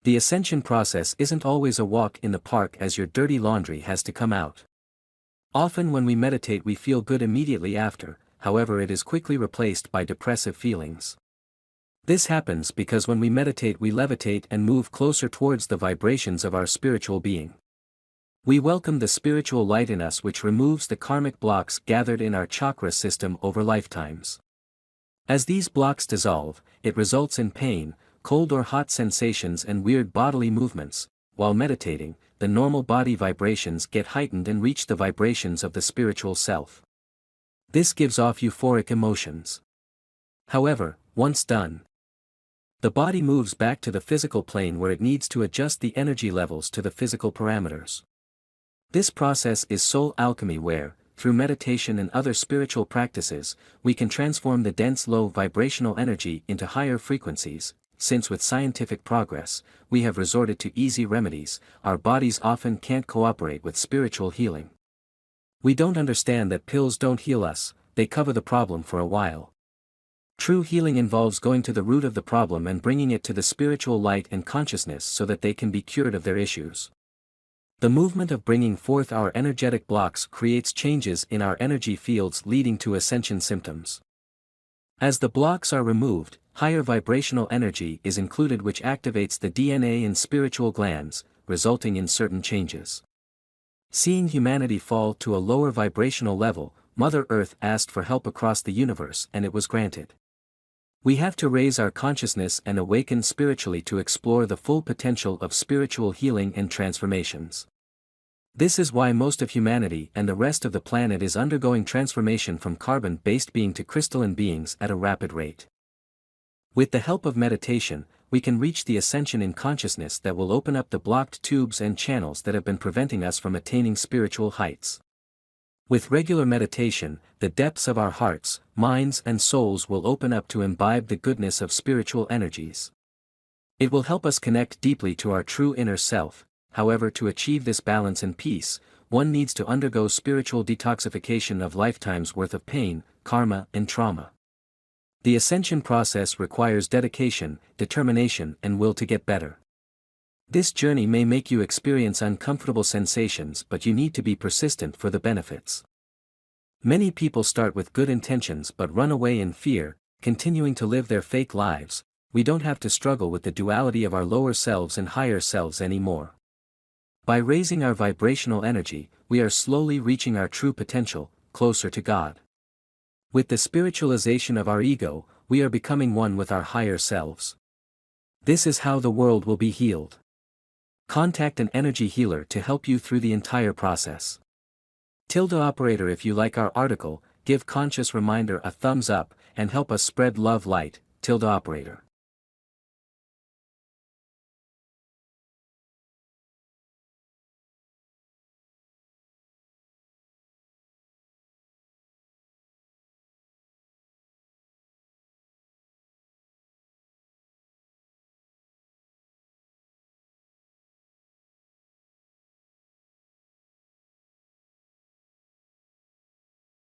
The ascension process isn't always a walk in the park as your dirty laundry has to come out. Often when we meditate we feel good immediately after, however it is quickly replaced by depressive feelings. This happens because when we meditate we levitate and move closer towards the vibrations of our spiritual being. We welcome the spiritual light in us which removes the karmic blocks gathered in our chakra system over lifetimes. As these blocks dissolve, it results in pain, cold or hot sensations and weird bodily movements. While meditating, the normal body vibrations get heightened and reach the vibrations of the spiritual self. This gives off euphoric emotions. However, once done, the body moves back to the physical plane where it needs to adjust the energy levels to the physical parameters. This process is soul alchemy where, through meditation and other spiritual practices, we can transform the dense low vibrational energy into higher frequencies. Since with scientific progress, we have resorted to easy remedies, our bodies often can't cooperate with spiritual healing. We don't understand that pills don't heal us, they cover the problem for a while. True healing involves going to the root of the problem and bringing it to the spiritual light and consciousness so that they can be cured of their issues. The movement of bringing forth our energetic blocks creates changes in our energy fields leading to ascension symptoms. As the blocks are removed, higher vibrational energy is included which activates the DNA and spiritual glands, resulting in certain changes. Seeing humanity fall to a lower vibrational level, Mother Earth asked for help across the universe and it was granted. We have to raise our consciousness and awaken spiritually to explore the full potential of spiritual healing and transformations. This is why most of humanity and the rest of the planet is undergoing transformation from carbon-based being to crystalline beings at a rapid rate. With the help of meditation, we can reach the ascension in consciousness that will open up the blocked tubes and channels that have been preventing us from attaining spiritual heights. With regular meditation, the depths of our hearts, minds and souls will open up to imbibe the goodness of spiritual energies. It will help us connect deeply to our true inner self. However, to achieve this balance and peace, one needs to undergo spiritual detoxification of lifetimes worth of pain, karma and trauma. The ascension process requires dedication, determination and will to get better. This journey may make you experience uncomfortable sensations but you need to be persistent for the benefits. Many people start with good intentions but run away in fear, continuing to live their fake lives. We don't have to struggle with the duality of our lower selves and higher selves anymore. By raising our vibrational energy, we are slowly reaching our true potential, closer to God. With the spiritualization of our ego, we are becoming one with our higher selves. This is how the world will be healed. Contact an energy healer to help you through the entire process. Operator, if you like our article, give Conscious Reminder a thumbs up and help us spread love light. Operator.